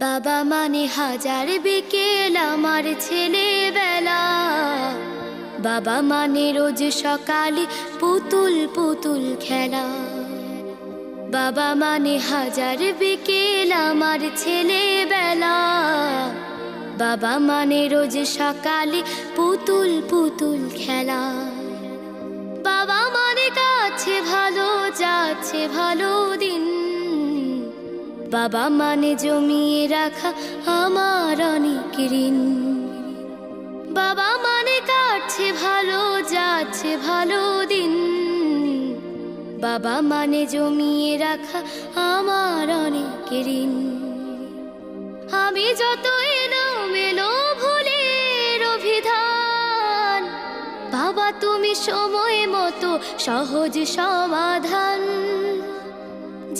বাবা মানে হাজার বিকেল আমার ছেলেবেলা, বাবা মানে রোজ সকালে পুতুল পুতুল খেলা। বাবা মানে হাজার বিকেল আমার ছেলেবেলা, বাবা মানে রোজ সকালে পুতুল পুতুল খেলা। বাবা মানে কাছে ভালো যাচ্ছে ভালো দিন, বাবা মানে জমিয়ে রাখা আমার অনেক ঋণ। বাবা মানে কাটছে ভালো যাচ্ছে ভালো দিন, বাবা মানে জমিয়ে রাখা আমার অনেক ঋণ। আমি যত এলোমেলো ভুলের অভিধান, বাবা তুমি সময় মতো সহজ সমাধান।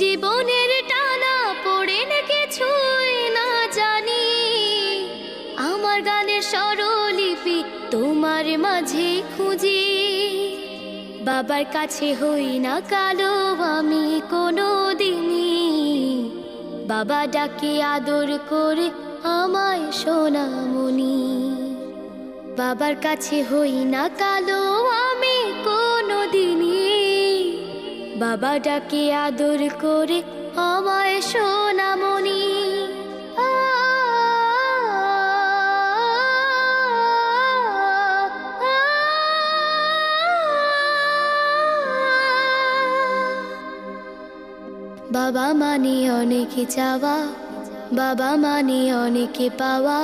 জীবনের টানা পড়ে না কিছুই না জানি, আমার গানের স্বরলিপি তোমার মাঝে খুঁজি। বাবার কাছে হই না কালো আমি কোনো দিনই, বাবা ডাকে আদর করে আমায় সোনামণি। বাবার কাছে হই না কালো আমি কোনো দিনই, বাবা ডাকে আদর করে আমায় সোনামণি। বাবা মানে অনেক চাওয়া, বাবা মানে অনেক পাওয়া,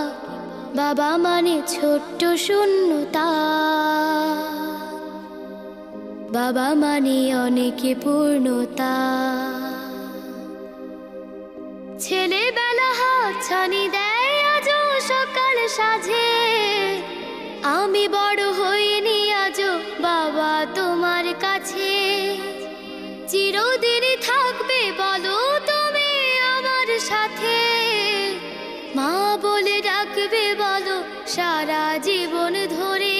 বাবা মানে ছোট্ট শূন্যতা, বাবা মানে অনেক পূর্ণতা। ছেলেবেলা হাতছানি দেয় আজও সকাল সাজে, আমি বড় হইনি আজও বাবা তোমার কাছে। চিরদিন থাকবে বলো তুমি আমার সাথে, মা বলে ডাকবে বলো সারা জীবন ধরে।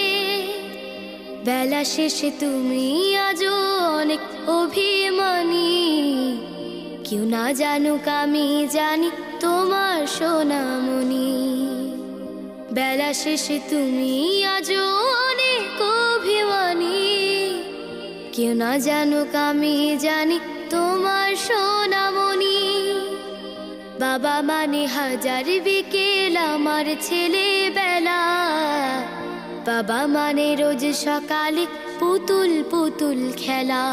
বেলা শেষে তুমি আজও অনেক অভিমানী, কেউ না জানুক আমি জানি তোমার সোনামণি। বেলা শেষে তুমি আজও অনেক অভিমানী, কেউ না জানুক আমি জানি তোমার সোনামণি। বাবা মানে হাজার বিকেল আমার ছেলেবেলা, বাবা মানে রোজ সকালে পুতুল পুতুল খেলা।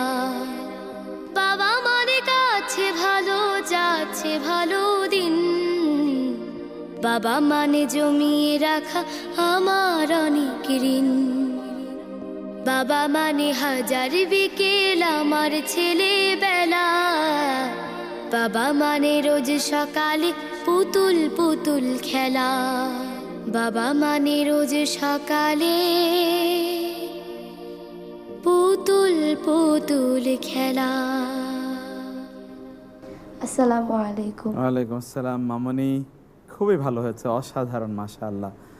বাবা মানে কাছে ভালো যাচ্ছে ভালো দিন, বাবা মানে জমিয়ে রাখা আমার অনেক ঋণ। বাবা মানে হাজার বিকেল আমার ছেলেবেলা, বাবা মানে রোজ সকালে পুতুল পুতুল খেলা। বাবা মানে রোজ সকালে পুতুল পুতুল খেলা। আসসালামু আলাইকুম। ওয়ালাইকুম আসসালাম মামনি, খুবই ভালো হয়েছে, অসাধারণ, মাশাআল্লাহ।